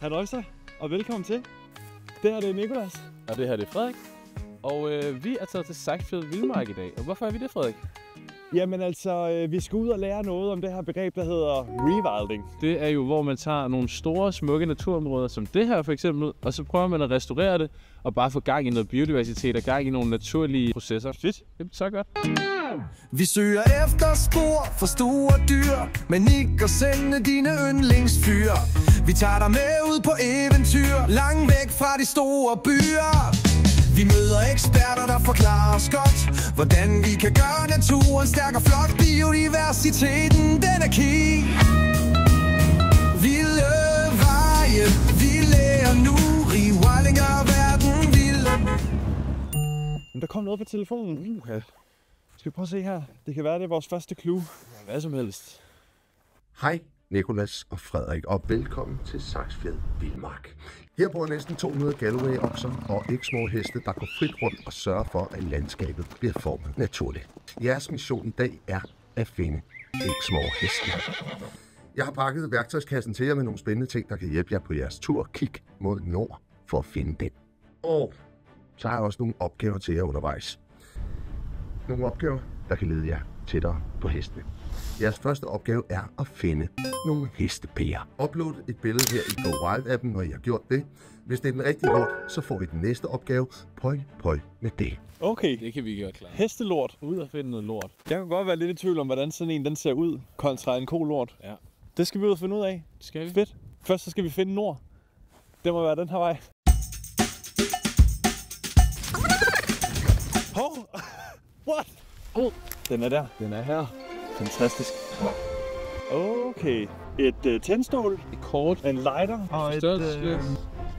Halløjsa, og velkommen til. Det her det er Nicolas. Og det her det er Frederik. Og vi er taget til Saxfjed Vildmark i dag. Og hvorfor er vi det, Frederik? Jamen altså, vi skal ud og lære noget om det her begreb, der hedder rewilding. Det er jo, hvor man tager nogle store, smukke naturområder, som det her for eksempel, og så prøver man at restaurere det, og bare få gang i noget biodiversitet og gang i nogle naturlige processer. Fedt. Det er så godt. Vi søger efter spor for store dyr, men ikke at sende dine yndlingsfyr. Vi tager dig med ud på eventyr, langt væk fra de store byer. Vi møder eksperter, der forklarer os godt, hvordan vi kan gøre naturen stærk og flot. Biodiversiteten, den er key. Vilde veje, vi lærer nu. Rewilding er verden vild. Men der kom noget på telefonen. Skal vi prøve at se her? Det kan være, det er vores første clue. Ja, hvad som helst. Hej, Nicolas og Frederik, og velkommen til Saxfjed Vildmark. Her bor næsten 200 Galloway-okser og små heste, der går frit rundt og sørger for, at landskabet bliver formet naturligt. Jeres mission i dag er at finde små heste. Jeg har pakket værktøjskassen til jer med nogle spændende ting, der kan hjælpe jer på jeres tur. Kig mod nord for at finde den. Og så har jeg også nogle opgaver til jer undervejs. Nogle opgaver, der kan lede jer tættere på hestene. Jeres første opgave er at finde nogle hestepærer. Upload et billede her i Go Wild-appen, når I har gjort det. Hvis det er den rigtige lort, så får vi den næste opgave. Pøj med det. Okay. Det kan vi gøre klar. Hestelort. Ud og finde noget lort. Jeg kan godt være lidt i tvivl om, hvordan sådan en den ser ud kontra en kolort. Ja. Det skal vi ud og finde ud af. Det skal vi. Fedt. Først så skal vi finde nord. Det må være den her vej. Hov! What? Den er der. Den er her. Fantastisk. Okay. Et tændstål, Et kort. en lighter og Størrelse.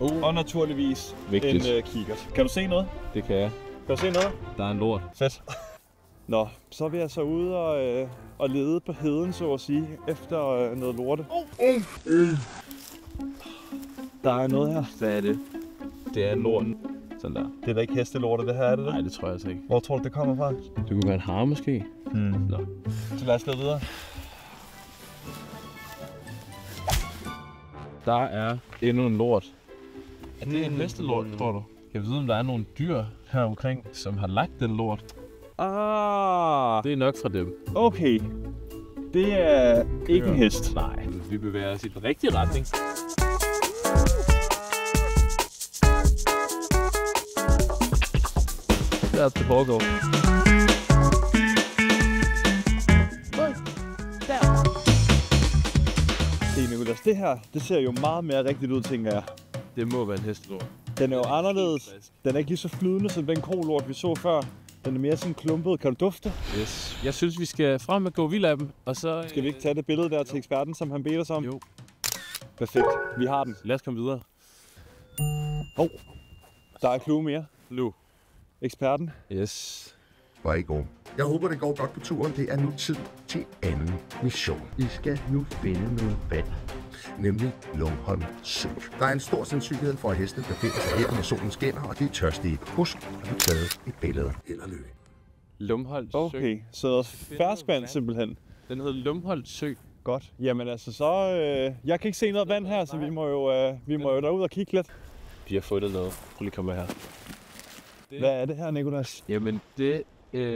og naturligvis Vigtigt. en kikkert. Kan du se noget? Det kan jeg. Kan du se noget? Der er en lort. Fedt. Nå, så er vi altså ude og lede på heden, så at sige, efter noget lorte. Der er noget her. Hvad er det? Det er en lort. Sådan der. Det er da ikke hestelorte, det her, er det det? Nej, det tror jeg altså ikke. Hvor tror du, det kommer fra? Det kunne være en hare måske. Nå. Så lad os gå videre. Der er endnu en lort. Er det en hestelort, tror du? Jeg vide, om der er nogle dyr her omkring, som har lagt den lort. Ah, Det er nok fra dem. okay. Det er ikke en hest. Nej, vi bevæger os i den rigtige retning. Der er det foregår. Se, Nicolas, det her, det ser jo meget mere rigtigt ud, tænker jeg. Det må være en hestelort. Den er jo anderledes. Den er ikke lige så flydende som den kolort, vi så før. Den er mere sådan klumpet. Kan du dufte? Yes. Jeg synes, vi skal frem med Go Wild-appen, og så... Skal vi ikke tage det billede der til eksperten, som han beder os om? Jo. Perfekt. Vi har den. Lad os komme videre. Der er clue mere. Nu. Eksperten. Yes. Hvor I går. Jeg håber, det går godt på turen. Det er nu tid til anden mission. I skal nu finde noget vand, nemlig Lungholm Sø. Der er en stor sandsynlighed for, at hestene befinder sig her, når solen skinner, og de er tørstige. Husk at have taget et billede. Held og lykke. Lumholdt Sø. Okay, så ferskvand simpelthen. Den hedder Lumholdt Sø. Godt. Jamen altså, så... jeg kan ikke se noget vand her, så vi må jo derud og kigge lidt. Vi har fundet noget. Prøv lige at komme her. Hvad er det her, Nicolas? Jamen, det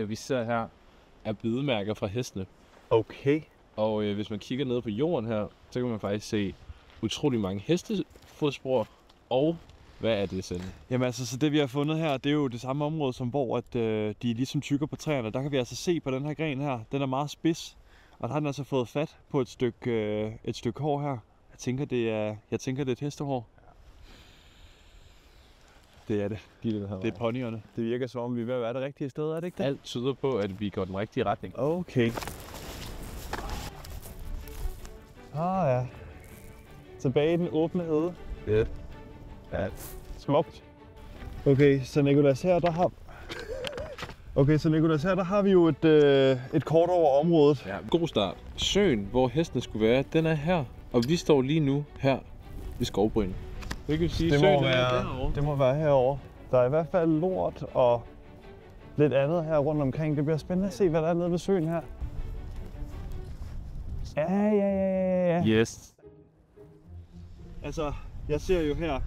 vi ser her, er bidemærker fra hestene. Okay. Og hvis man kigger ned på jorden her, så kan man faktisk se utrolig mange hestefodspor. Og hvad er det, Sende? Jamen altså, så det vi har fundet her, det er jo det samme område, som hvor at, de ligesom tykker på træerne. Der kan vi altså se på den her gren her, den er meget spids. Og der har den altså fået fat på et stykke hår her. Jeg tænker, det er et hestehår. Det er det. Det er ponyerne. Det virker som om, vi er ved at være det rigtige sted, er det ikke det? Alt tyder på, at vi går den rigtige retning. Okay. Ja. Tilbage i den åbne hede. Ja. Ja, smukt. Okay, så Nicolas her, der har vi jo et kort over området. Ja, god start. Søen, hvor hestene skulle være, den er her. Og vi står lige nu her ved skovbrynet. Det kan sige, det må være herovre. Der er i hvert fald lort og lidt andet her rundt omkring. Det bliver spændende at se, hvad der er nede ved søen her. Ja. Yes. Altså, Jeg ser jo her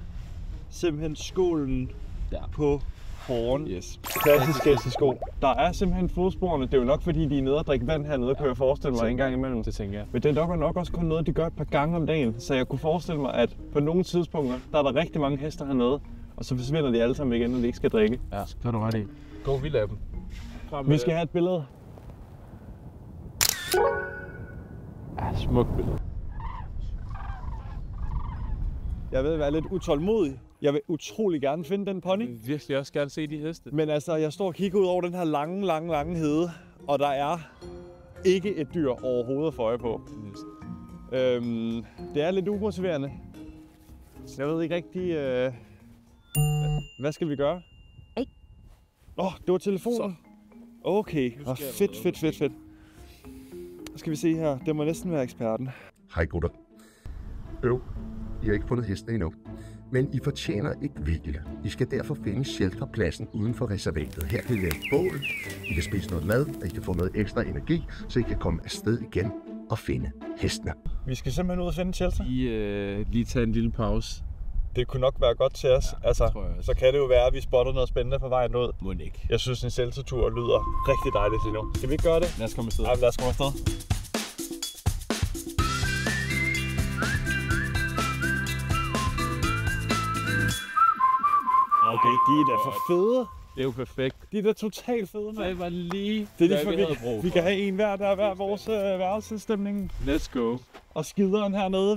simpelthen skålen på håren. Yes. Klassisk hestesko. Der er simpelthen fodsporene. Det er jo nok fordi, de er nede og drikke vand hernede, kunne jeg forestille mig en gang imellem. Det tænker jeg. Men det er nok også kun noget, de gør et par gange om dagen. Så jeg kunne forestille mig, at på nogle tidspunkter, der er der rigtig mange heste hernede. Og så forsvinder de alle sammen igen, når de ikke skal drikke. Ja, det har du ret i. Gå vildt af dem. Vi skal have et billede. Ja, smukt billede. Jeg vil være lidt utålmodig. Jeg vil utrolig gerne finde den pony. Jeg vil virkelig også gerne se de heste. Men altså, jeg står og kigger ud over den her lange hede. Og der er ikke et dyr overhovedet at få øje på. Det er lidt umotiverende. Jeg ved ikke rigtig... Hvad skal vi gøre? Det var telefonen. Okay, fedt. Så skal vi se her. Det må næsten være eksperten. Hej gutter. I har ikke fundet hestene endnu. Men I fortjener et hvile. I skal derfor finde shelterpladsen uden for reservatet. Her kan I lave bål, I kan spise noget mad, og I kan få noget ekstra energi, så I kan komme afsted igen og finde hestene. Vi skal simpelthen ud og finde en shelter. Lige tage en lille pause. Det kunne nok være godt til os. Ja, altså, så kan det jo være, at vi spotter noget spændende på vejen ud. Må ikke. Jeg synes, en sheltertur lyder rigtig dejligt lige nu. Skal vi ikke gøre det? Lad os komme afsted. Ja, lad os komme afsted. Okay, de er da for fede. Det er jo perfekt. De er da totalt fede. Det var lige det er lige vi kan have en hver, der er hver vores værelsesstemning. Let's go. Og skideren hernede,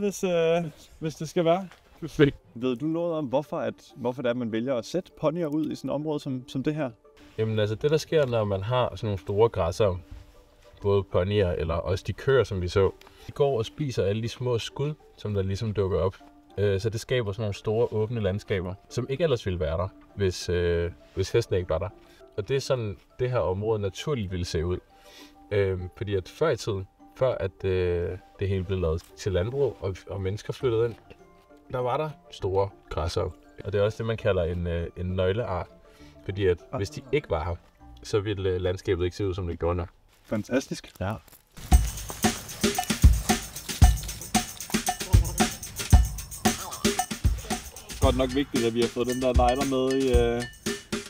hvis det skal være. Perfekt. Ved du noget om, hvorfor det er, at man vælger at sætte ponyer ud i sådan et område som det her? Jamen altså, det der sker, når man har sådan nogle store græsser, både ponyer eller også de køer, som vi så, de går og spiser alle de små skud, som der ligesom dukker op. Så det skaber sådan nogle store, åbne landskaber, som ikke ellers ville være der, hvis hestene ikke var der. Og det er sådan, det her område naturligt ville se ud. Fordi at før i tiden, før at det hele blev lavet til landbrug, og mennesker flyttede ind, der var der store græsser. Og det er også det, man kalder en nøgleart. Fordi at hvis de ikke var her, så ville landskabet ikke se ud, som det gjorde nok. Fantastisk. Ja. Godt nok vigtigt, at vi har fået den der lighter med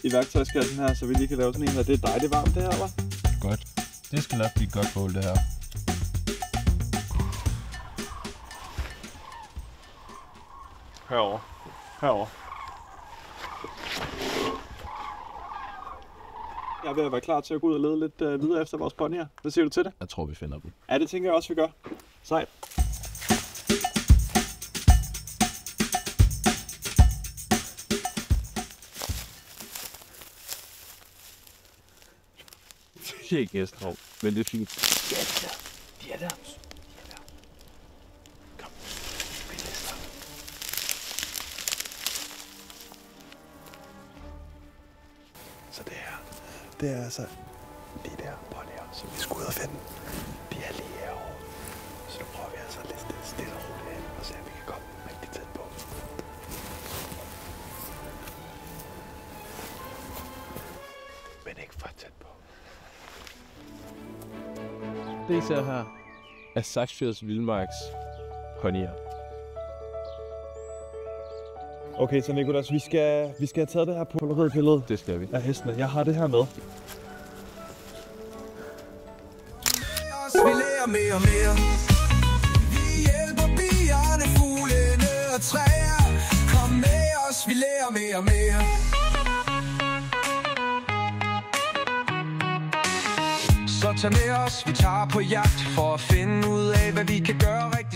i værktøjskassen her, så vi lige kan lave sådan en her. Det er dejligt varmt det her, hva'? Godt. Det skal nok blive godt bål, det her. Herover. Jeg er ved at være klar til at gå ud og lede lidt videre efter vores ponyer. Hvad siger du til det? Jeg tror, vi finder dem. Ja, det tænker jeg også, vi gør. Sejt. Det er ikke hestehov, men det er fint. De er der. Kom, vi lister. Så det er altså de der ponyer, som vi skulle ud og finde. De er lige herovre. Så nu prøver vi altså at liste stille og roligt hen og se, om vi kan komme rigtig tæt på. Men ikke for tæt på. Det I ser her er Saksfjeds Vildmarks ponyer. Okay, så Nicolas, vi skal have taget det her polaroidbillede Det skal vi. af hestene. Jeg har det her med. Vi lærer mere og mere. Vi hjælper bierne, fuglene og træer. Kom med os, vi lærer mere og mere. Så tag med os, vi tager på jagt for at finde ud af, hvad vi kan gøre rigtig